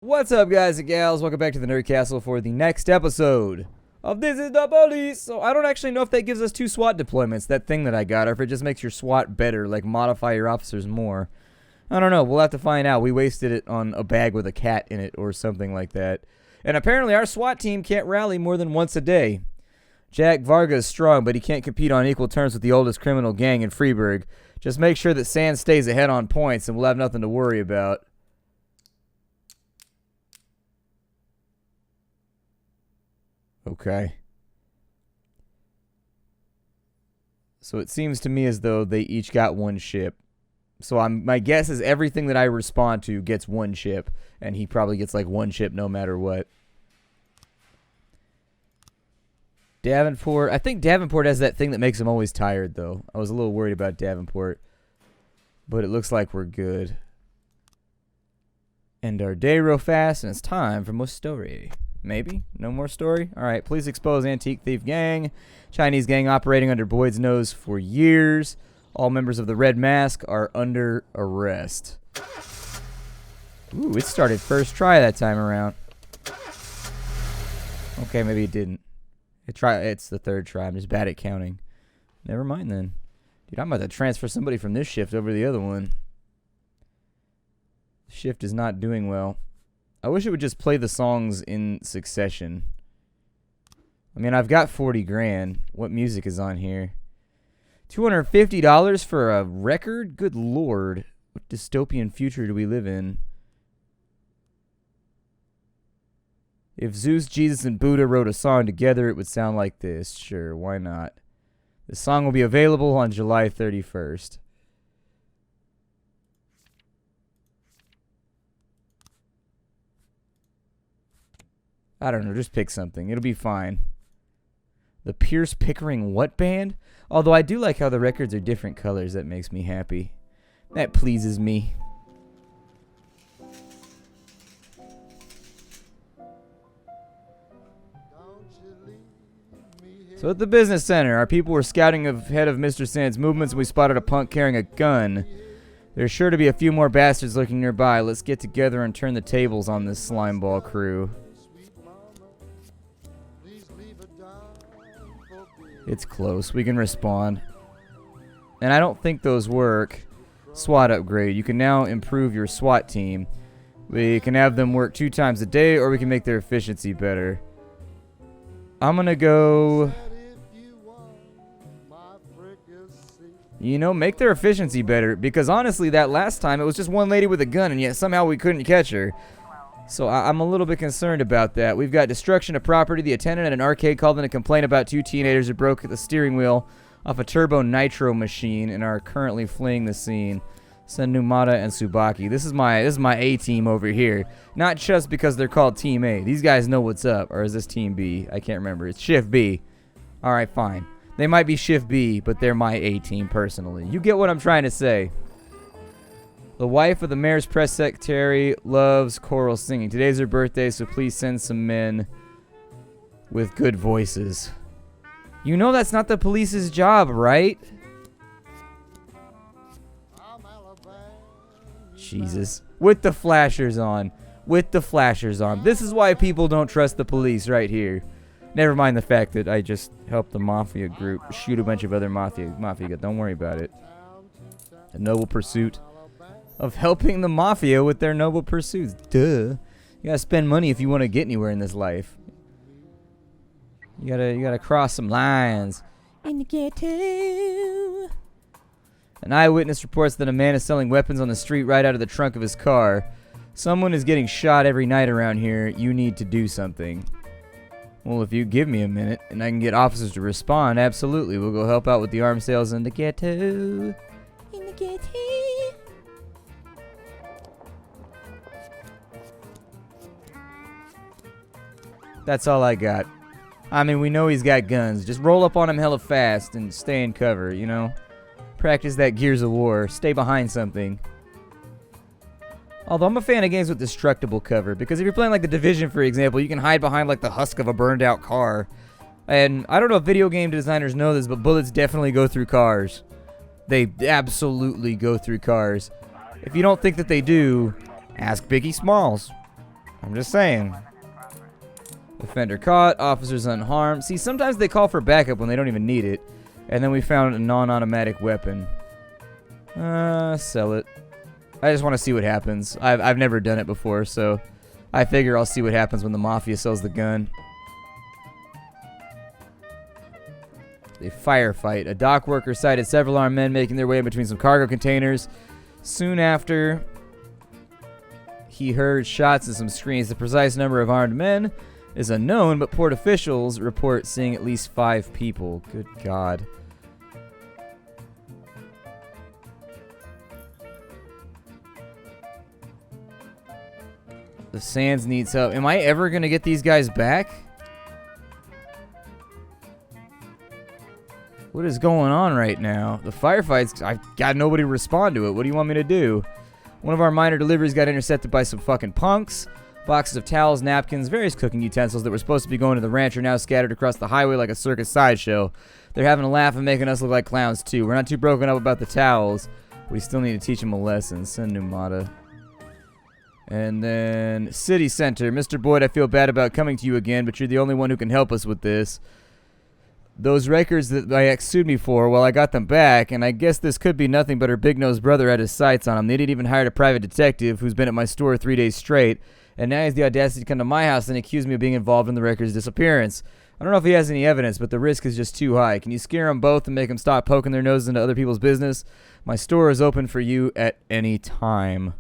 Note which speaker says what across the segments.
Speaker 1: What's up, guys and gals? Welcome back to the Nerd Castle for the next episode of This is the Police. So I don't actually know if that gives us 2 SWAT deployments, that thing that I got, or if it just makes your SWAT better, like modify your officers more. I don't know. We'll have to find out. We wasted it on a bag with a cat in it or something like that. And apparently our SWAT team can't rally more than once a day. Jack Varga is strong, but he can't compete on equal terms with the oldest criminal gang in Freeburg. Just make sure that Sand stays ahead on points and we'll have nothing to worry about. Okay. So it seems to me as though they each got 1 ship. So my guess is everything that I respond to gets 1 ship, and he probably gets like 1 ship no matter what. Davenport. I think Davenport has that thing that makes him always tired, though. I was a little worried about Davenport, but it looks like we're good. End our day real fast, and it's time for more story. Maybe? No more story? Alright, police expose antique thief gang. Chinese gang operating under Boyd's nose for years. All members of the Red Mask are under arrest. Ooh, it started first try that time around. Okay, maybe it didn't. It's the 3rd try. I'm just bad at counting. Never mind then. Dude, I'm about to transfer somebody from this shift over to the other one. The shift is not doing well. I wish it would just play the songs in succession. I mean, I've got 40 grand. What music is on here? $250 for a record? Good lord. What dystopian future do we live in? If Zeus, Jesus, and Buddha wrote a song together, it would sound like this. Sure, why not? The song will be available on July 31st. I don't know, just pick something. It'll be fine. The Pierce Pickering what band? Although I do like how the records are different colors. That makes me happy. That pleases me. So at the business center, our people were scouting ahead of Mr. Sand's movements and we spotted a punk carrying a gun. There's sure to be a few more bastards lurking nearby. Let's get together and turn the tables on this slimeball crew. It's close. We can respond. And I don't think those work. SWAT upgrade. You can now improve your SWAT team. We can have them work 2 times a day, or we can make their efficiency better. I'm gonna go... You know, make their efficiency better. Because honestly, that last time, it was just one lady with a gun, and yet somehow we couldn't catch her. So I'm a little bit concerned about that. We've got destruction of property. The attendant at an arcade called in a complaint about 2 teenagers who broke the steering wheel off a turbo nitro machine and are currently fleeing the scene. Send Numata and Tsubaki. This is my A team over here. Not just because they're called Team A. These guys know what's up. Or is this Team B? I can't remember. It's Shift B. Alright, fine. They might be Shift B, but they're my A team personally. You get what I'm trying to say. The wife of the mayor's press secretary loves choral singing. Today's her birthday, so please send some men with good voices. You know that's not the police's job, right? Jesus. With the flashers on. With the flashers on. This is why people don't trust the police right here. Never mind the fact that I just helped the mafia group shoot a bunch of other mafia guys. Don't worry about it. A noble pursuit of helping the mafia with their noble pursuits. Duh. You gotta spend money if you want to get anywhere in this life. You gotta cross some lines. In the ghetto. An eyewitness reports that a man is selling weapons on the street right out of the trunk of his car. Someone is getting shot every night around here. You need to do something. Well, if you give me a minute and I can get officers to respond, absolutely. We'll go help out with the arms sales in the ghetto. In the ghetto. That's all I got. I mean, we know he's got guns. Just roll up on him hella fast and stay in cover, you know? Practice that Gears of War. Stay behind something. Although I'm a fan of games with destructible cover, because if you're playing like The Division, for example, you can hide behind like the husk of a burned out car. And I don't know if video game designers know this, but bullets definitely go through cars. They absolutely go through cars. If you don't think that they do, ask Biggie Smalls. I'm just saying. Offender caught. Officers unharmed. See, sometimes they call for backup when they don't even need it. And then we found a non-automatic weapon. Sell it. I just want to see what happens. I've never done it before, so I figure I'll see what happens when the mafia sells the gun. A firefight. A dock worker sighted several armed men making their way in between some cargo containers. Soon after, he heard shots and some screams. The precise number of armed men is unknown, but port officials report seeing at least 5 people. Good God. The Sands needs help. Am I ever going to get these guys back? What is going on right now? The firefights, I've got nobody to respond to it. What do you want me to do? One of our minor deliveries got intercepted by some fucking punks. Boxes of towels, napkins, various cooking utensils that were supposed to be going to the ranch are now scattered across the highway like a circus sideshow. They're having a laugh and making us look like clowns too. We're not too broken up about the towels. We still need to teach them a lesson. Send Numata. And then City Center. Mr. Boyd, I feel bad about coming to you again, but you're the only one who can help us with this. Those records that my ex sued me for, well, I got them back, and I guess this could be nothing but her big-nosed brother had his sights on him. They didn't even hire a private detective who's been at my store 3 days straight, and now he has the audacity to come to my house and accuse me of being involved in the records' disappearance. I don't know if he has any evidence, but the risk is just too high. Can you scare them both and make them stop poking their noses into other people's business? My store is open for you at any time.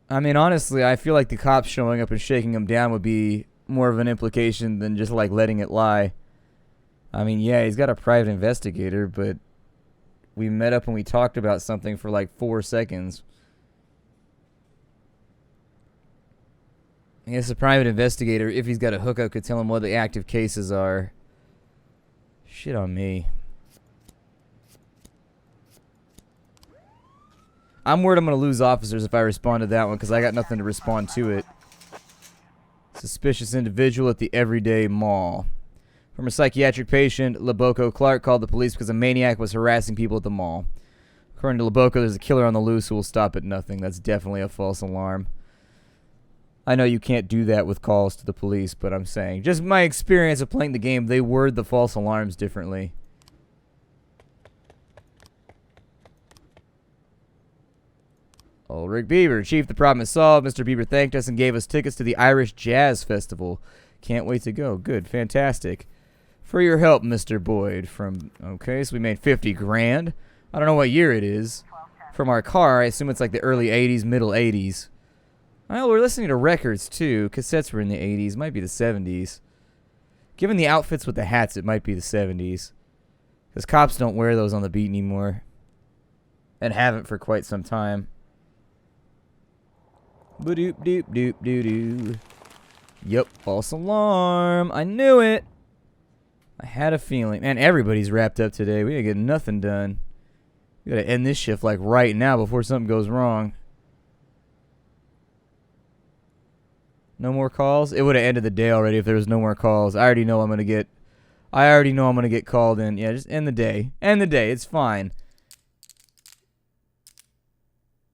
Speaker 1: I mean, honestly, I feel like the cops showing up and shaking him down would be more of an implication than just, like, letting it lie. I mean, yeah, he's got a private investigator, but we met up and we talked about something for, like, 4 seconds. I guess a private investigator, if he's got a hookup, could tell him what the active cases are. Shit on me. I'm worried I'm going to lose officers if I respond to that one because I got nothing to respond to it. Suspicious individual at the Everyday Mall. From a psychiatric patient, Laboco Clark called the police because a maniac was harassing people at the mall. According to Laboco, there's a killer on the loose who will stop at nothing. That's definitely a false alarm. I know you can't do that with calls to the police, but I'm saying, just my experience of playing the game, they word the false alarms differently. Ulrich Bieber. Chief, the problem is solved. Mr. Bieber thanked us and gave us tickets to the Irish Jazz Festival. Can't wait to go. Good. Fantastic. For your help, Mr. Boyd. Okay, so we made 50 grand. I don't know what year it is. From our car, I assume it's like the early 80s, middle 80s. Well, we're listening to records, too. Cassettes were in the 80s. Might be the 70s. Given the outfits with the hats, it might be the 70s. Because cops don't wear those on the beat anymore. And haven't for quite some time. Ba-doop doop doop doo doo. Yup, false alarm. I knew it. I had a feeling. Man, everybody's wrapped up today. We gotta get nothing done. We gotta end this shift like right now before something goes wrong. No more calls? It would have ended the day already if there was no more calls. I already know I'm gonna get called in. Yeah, just end the day. End the day. It's fine.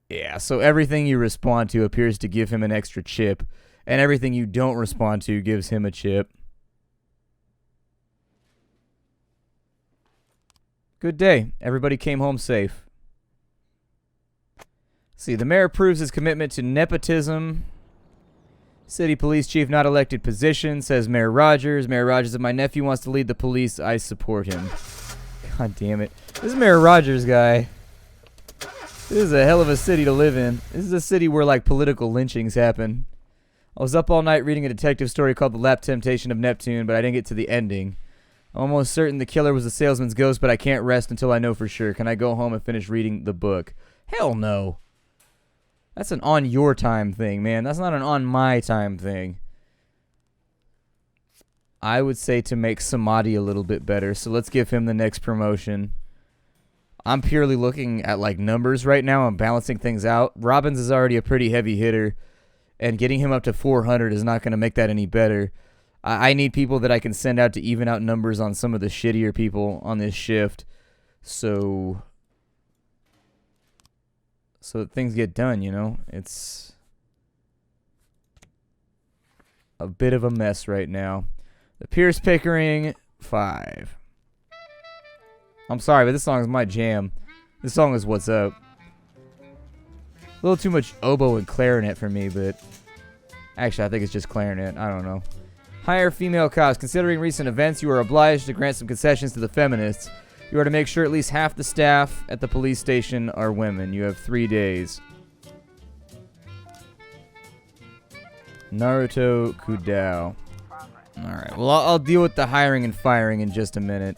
Speaker 1: Yeah, so everything you respond to appears to give him an extra chip, and everything you don't respond to gives him a chip. Good day. Everybody came home safe. See, the mayor proves his commitment to nepotism. City police chief not elected position, says Mayor Rogers. Mayor Rogers, if my nephew wants to lead the police, I support him. God damn it. This is Mayor Rogers guy. This is a hell of a city to live in. This is a city where, like, political lynchings happen. I was up all night reading a detective story called The Lap Temptation of Neptune, but I didn't get to the ending. I'm almost certain the killer was the salesman's ghost, but I can't rest until I know for sure. Can I go home and finish reading the book? Hell no. That's an on your time thing, man. That's not an on my time thing. I would say to make Samadhi a little bit better, so let's give him the next promotion. I'm purely looking at, like, numbers right now and balancing things out. Robbins is already a pretty heavy hitter, and getting him up to 400 is not going to make that any better. I need people that I can send out to even out numbers on some of the shittier people on this shift. So so that things get done, you know? It's a bit of a mess right now. The Pierce Pickering 5. I'm sorry, but this song is my jam. This song is what's up. A little too much oboe and clarinet for me, but actually I think it's just clarinet. I don't know. Hire female cops. Considering recent events, you are obliged to grant some concessions to the feminists. You are to make sure at least half the staff at the police station are women. You have 3 days. Naruto Kudao. Alright, well, I'll deal with the hiring and firing in just a minute.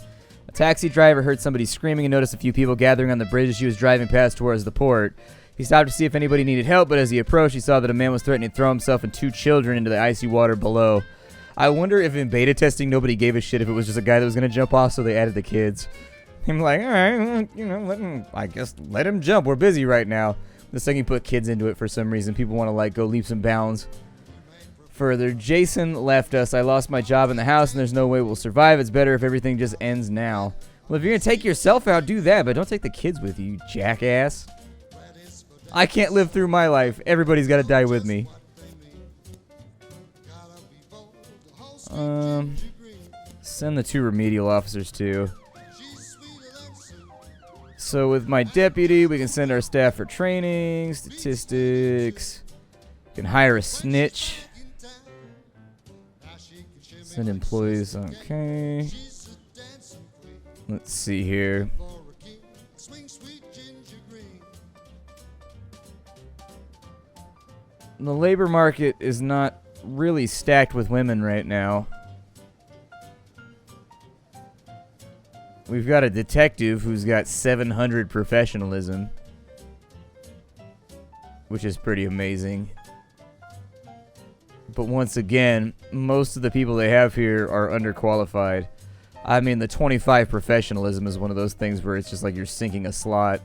Speaker 1: A taxi driver heard somebody screaming and noticed a few people gathering on the bridge as she was driving past towards the port. He stopped to see if anybody needed help, but as he approached, he saw that a man was threatening to throw himself and 2 children into the icy water below. I wonder if in beta testing nobody gave a shit if it was just a guy that was going to jump off, so they added the kids. I'm like, alright, you know, let him jump. We're busy right now. The second you put kids into it for some reason, people want to, like, go leaps and bounds. Further, Jason left us. I lost my job in the house, and there's no way we'll survive. It's better if everything just ends now. Well, if you're going to take yourself out, do that, but don't take the kids with you, jackass. I can't live through my life. Everybody's got to die with me. Send the 2 remedial officers too. So with my deputy, we can send our staff for training, statistics. We can hire a snitch. Send employees. Okay. Let's see here. The labor market is not really stacked with women right now. We've got a detective who's got 700 professionalism, which is pretty amazing. But once again, most of the people they have here are underqualified. I mean, the 25 professionalism is one of those things where it's just like you're sinking a slot.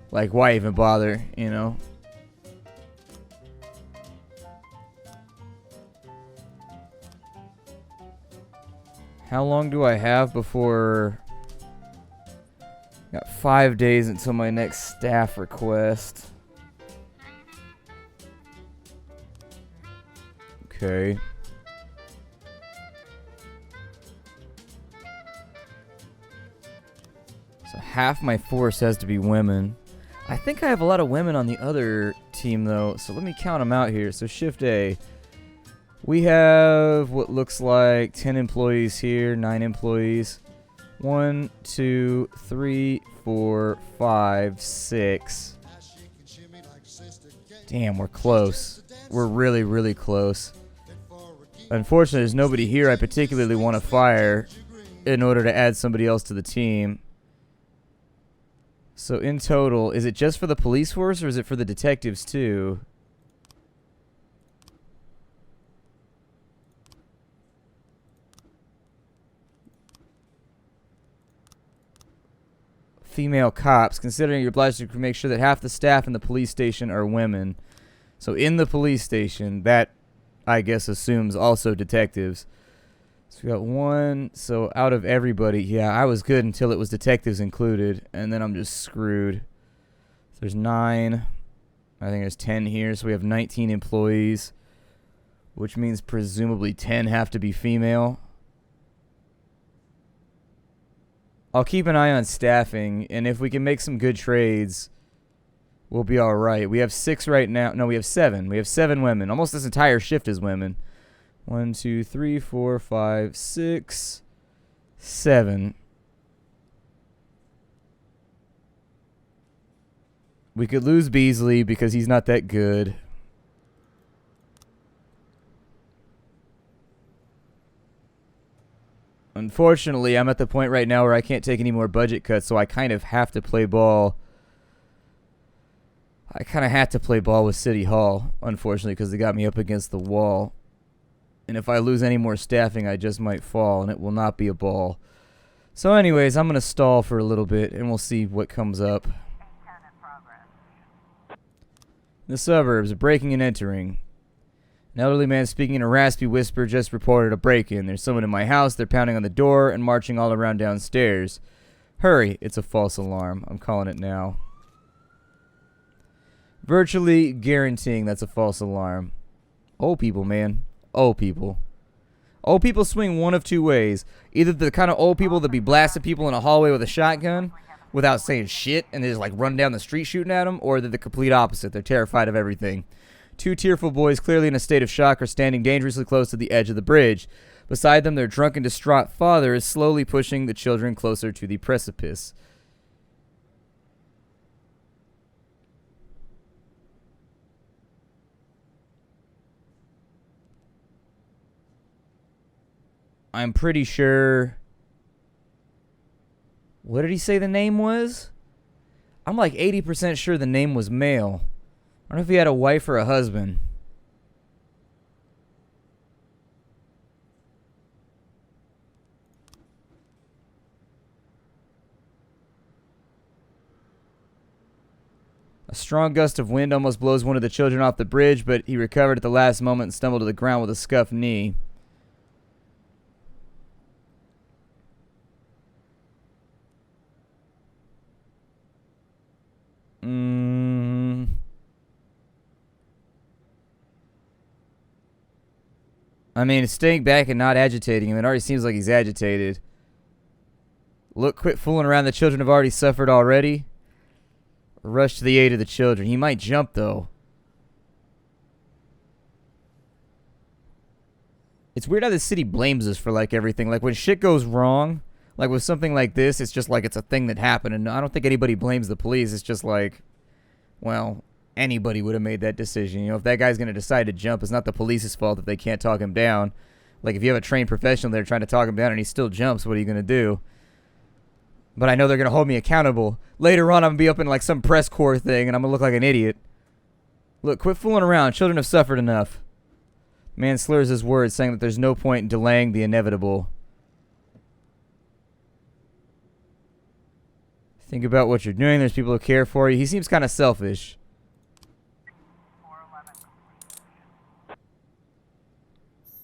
Speaker 1: Like, why even bother, you know? How long do I have before... Got 5 days until my next staff request. Okay. So half my force has to be women. I think I have a lot of women on the other team, though. So let me count them out here. So Shift A. We have what looks like 10 employees here, 9 employees. 1, 2, 3, 4, 5, 6. Damn, we're close. We're really, really close. Unfortunately, there's nobody here I particularly want to fire in order to add somebody else to the team. So in total, is it just for the police force or is it for the detectives too? Female cops, considering you're obliged to make sure that half the staff in the police station are women. So in the police station, that I guess assumes also detectives. So we got 1. So out of everybody, yeah, I was good until it was detectives included, and then I'm just screwed. So there's 9. I think there's 10 here, so we have 19 employees, which means presumably 10 have to be female. I'll keep an eye on staffing, and if we can make some good trades, we'll be all right. We have 6 right now. No, we have 7. We have 7 women. Almost this entire shift is women. 1, 2, 3, 4, 5, 6, 7. We could lose Beasley because he's not that good. Unfortunately, I'm at the point right now where I can't take any more budget cuts, so I kind of have to play ball. I kind of had to play ball with City Hall, unfortunately, because they got me up against the wall. And if I lose any more staffing, I just might fall, and it will not be a ball. So anyways, I'm going to stall for a little bit, and we'll see what comes up. In the suburbs, breaking and entering. An elderly man speaking in a raspy whisper just reported a break-in. There's someone in my house. They're pounding on the door and marching all around downstairs. Hurry. It's a false alarm. I'm calling it now. Virtually guaranteeing that's a false alarm. Old people, man. Old people. Old people swing one of two ways. Either the kind of old people that be blasting people in a hallway with a shotgun without saying shit and they just like run down the street shooting at them, or they're the complete opposite. They're terrified of everything. Two tearful boys, clearly in a state of shock, are standing dangerously close to the edge of the bridge. Beside them, their drunken, distraught father is slowly pushing the children closer to the precipice. I'm pretty sure... What did he say the name was? I'm like 80% sure the name was male. I don't know if he had a wife or a husband. A strong gust of wind almost blows one of the children off the bridge, but he recovered at the last moment and stumbled to the ground with a scuffed knee. I mean, staying back and not agitating him. It already seems like he's agitated. Look, quit fooling around. The children have already suffered already. Rush to the aid of the children. He might jump, though. It's weird how the city blames us for, like, everything. Like, when shit goes wrong, like, with something like this, it's just like it's a thing that happened. And I don't think anybody blames the police. It's just like, well... Anybody would have made that decision. You know, if that guy's going to decide to jump, it's not the police's fault if they can't talk him down. Like, if you have a trained professional there trying to talk him down and he still jumps, what are you going to do? But I know they're going to hold me accountable. Later on, I'm going to be up in, like, some press corps thing, and I'm going to look like an idiot. Look, quit fooling around. Children have suffered enough. Man slurs his words, saying that there's no point in delaying the inevitable. Think about what you're doing. There's people who care for you. He seems kind of selfish.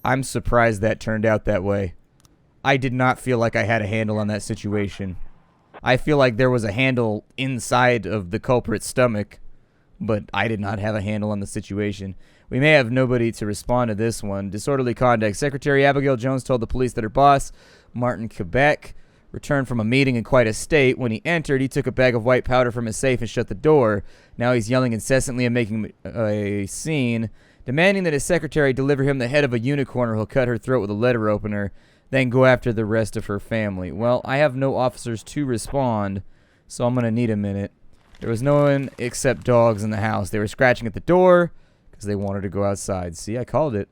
Speaker 1: I'm surprised that turned out that way. I did not feel like I had a handle on that situation. I feel like there was a handle inside of the culprit's stomach, but I did not have a handle on the situation. We may have nobody to respond to this one. Disorderly conduct. Secretary Abigail Jones told the police that her boss, Martin Quebec, returned from a meeting in quite a state. When he entered, he took a bag of white powder from his safe and shut the door. Now he's yelling incessantly and making a scene, demanding that his secretary deliver him the head of a unicorn or he'll cut her throat with a letter opener, then go after the rest of her family. Well, I have no officers to respond, so I'm going to need a minute. There was no one except dogs in the house. They were scratching at the door because they wanted to go outside. See, I called it.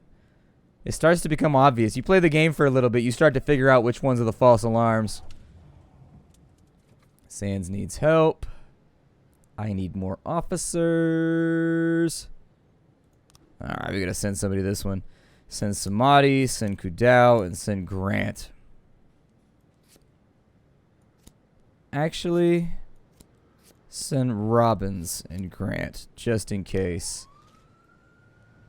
Speaker 1: It starts to become obvious. You play the game for a little bit, you start to figure out which ones are the false alarms. Sands needs help. I need more officers. Alright, we gotta send somebody this one. Send Samadi, send Kudau, and send Grant. Actually, send Robbins and Grant, just in case.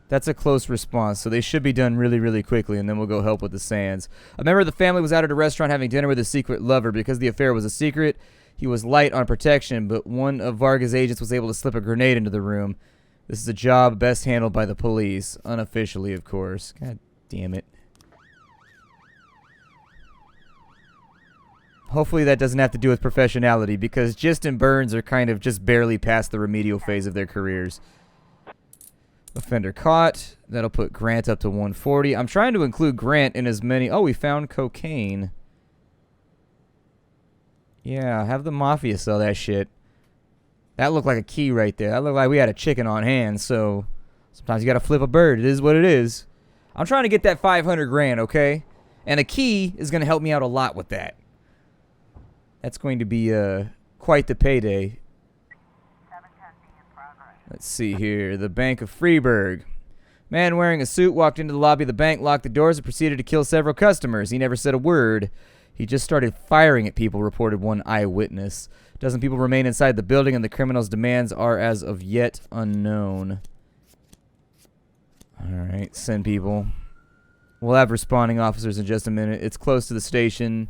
Speaker 1: That's a close response, so they should be done really, really quickly, and then we'll go help with the Sands. A member of the family was out at a restaurant having dinner with a secret lover. Because the affair was a secret, he was light on protection, but one of Varga's agents was able to slip a grenade into the room. This is a job best handled by the police. Unofficially, of course. God damn it. Hopefully that doesn't have to do with professionality, because Gist and Burns are kind of just barely past the remedial phase of their careers. Offender caught. That'll put Grant up to 140. I'm trying to include Grant in as many... Oh, we found cocaine. Yeah, have the Mafia sell that shit. That looked like a key right there. That looked like we had a chicken on hand, so sometimes you gotta flip a bird. It is what it is. I'm trying to get that 500 grand, okay? And a key is gonna help me out a lot with that. That's going to be quite the payday. Let's see here. The Bank of Freeburg. Man wearing a suit walked into the lobby of the bank, locked the doors, and proceeded to kill several customers. He never said a word. He just started firing at people, reported one eyewitness. Dozen people remain inside the building, and the criminal's demands are as of yet unknown. Alright, send people. We'll have responding officers in just a minute. It's close to the station.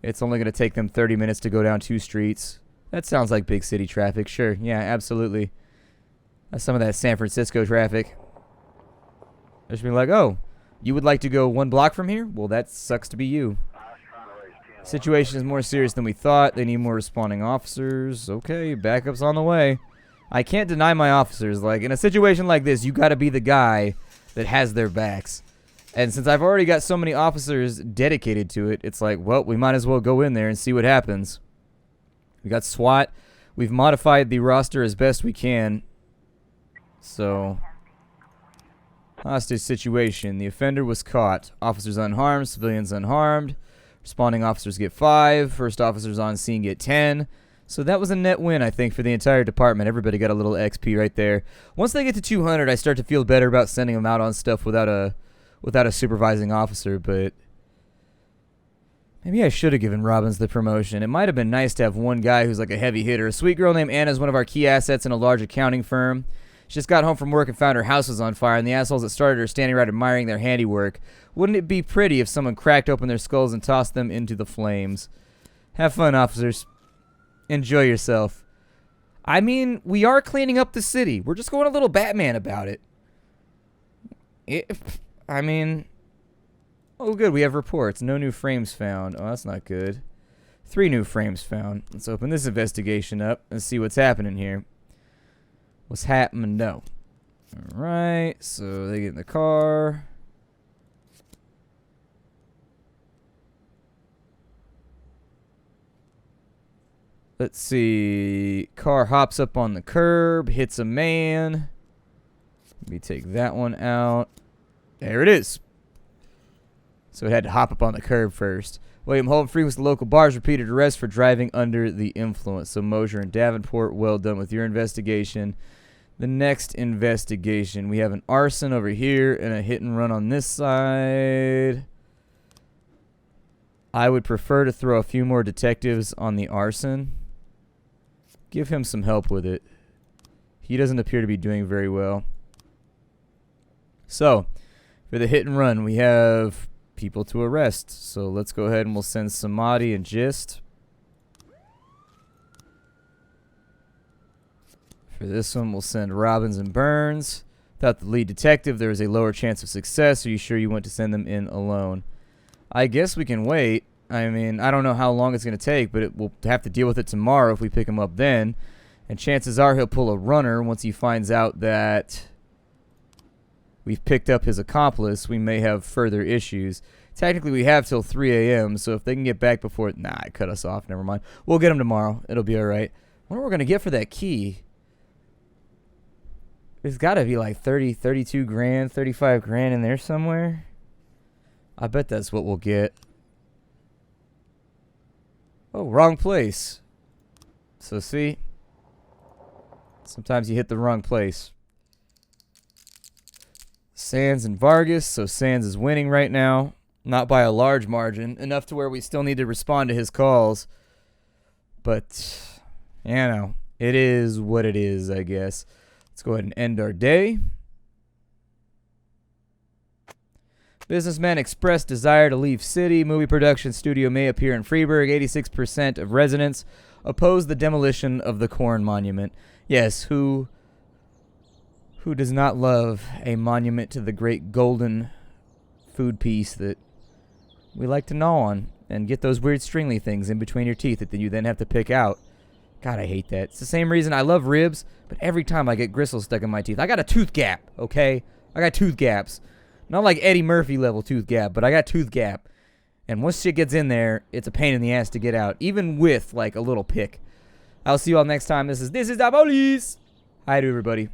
Speaker 1: It's only going to take them 30 minutes to go down 2 streets. That sounds like big city traffic. Sure, yeah, absolutely. Some of that San Francisco traffic. They're just being like, oh, you would like to go 1 block from here? Well, that sucks to be you. Situation is more serious than we thought. They need more responding officers. Okay, backup's on the way. I can't deny my officers. Like, in a situation like this, you gotta be the guy that has their backs. And since I've already got so many officers dedicated to it, it's like, well, we might as well go in there and see what happens. We got SWAT. We've modified the roster as best we can. So, hostage situation. The offender was caught. Officers unharmed, civilians unharmed. Responding officers get 5. First officers on scene get 10. So that was a net win, I think, for the entire department. Everybody got a little XP right there. Once they get to 200, I start to feel better about sending them out on stuff without a supervising officer, but maybe I should have given Robbins the promotion. It might have been nice to have one guy who's like a heavy hitter. A sweet girl named Anna is one of our key assets in a large accounting firm. She just got home from work and found her house was on fire, and the assholes that started her standing around admiring their handiwork. Wouldn't it be pretty if someone cracked open their skulls and tossed them into the flames? Have fun, officers. Enjoy yourself. I mean, we are cleaning up the city. We're just going a little Batman about it. I mean, oh good, we have reports. No new frames found. Oh, that's not good. 3 new frames found. Let's open this investigation up and see what's happening here. What's happening? No. Alright, so they get in the car. Let's see. Car hops up on the curb, hits a man. Let me take that one out. There it is. So it had to hop up on the curb first. William Holmfree was the local bar's repeated arrest for driving under the influence. So Mosier and Davenport, well done with your investigation. The next investigation, we have an arson over here and a hit and run on this side. I would prefer to throw a few more detectives on the arson. Give him some help with it. He doesn't appear to be doing very well. So, for the hit and run, we have people to arrest. So let's go ahead and we'll send Samadhi and Gist. For this one, we'll send Robbins and Burns. Without the lead detective, there is a lower chance of success. Are you sure you want to send them in alone? I guess we can wait. I mean, I don't know how long it's going to take, but we'll have to deal with it tomorrow if we pick him up then. And chances are he'll pull a runner once he finds out that we've picked up his accomplice. We may have further issues. Technically, we have till 3 a.m., so if they can get back before... Nah, it cut us off. Never mind. We'll get him tomorrow. It'll be all right. I wonder what we're going to get for that key. There's got to be like 30, 32 grand, 35 grand in there somewhere. I bet that's what we'll get. Oh, wrong place. So see? Sometimes you hit the wrong place. Sands and Vargas. So Sands is winning right now. Not by a large margin. Enough to where we still need to respond to his calls. But, you know, it is what it is, I guess. Let's go ahead and end our day. Businessman expressed desire to leave city. Movie production studio may appear in Freeburg. 86% of residents oppose the demolition of the Corn Monument. Yes, who does not love a monument to the great golden food piece that we like to gnaw on and get those weird stringly things in between your teeth that you then have to pick out? God, I hate that. It's the same reason I love ribs, but every time I get gristles stuck in my teeth, I got a tooth gap, okay? I got tooth gaps. Not like Eddie Murphy level tooth gap, but I got tooth gap. And once shit gets in there, it's a pain in the ass to get out, even with like a little pick. I'll see you all next time. This is the police. Hi to everybody.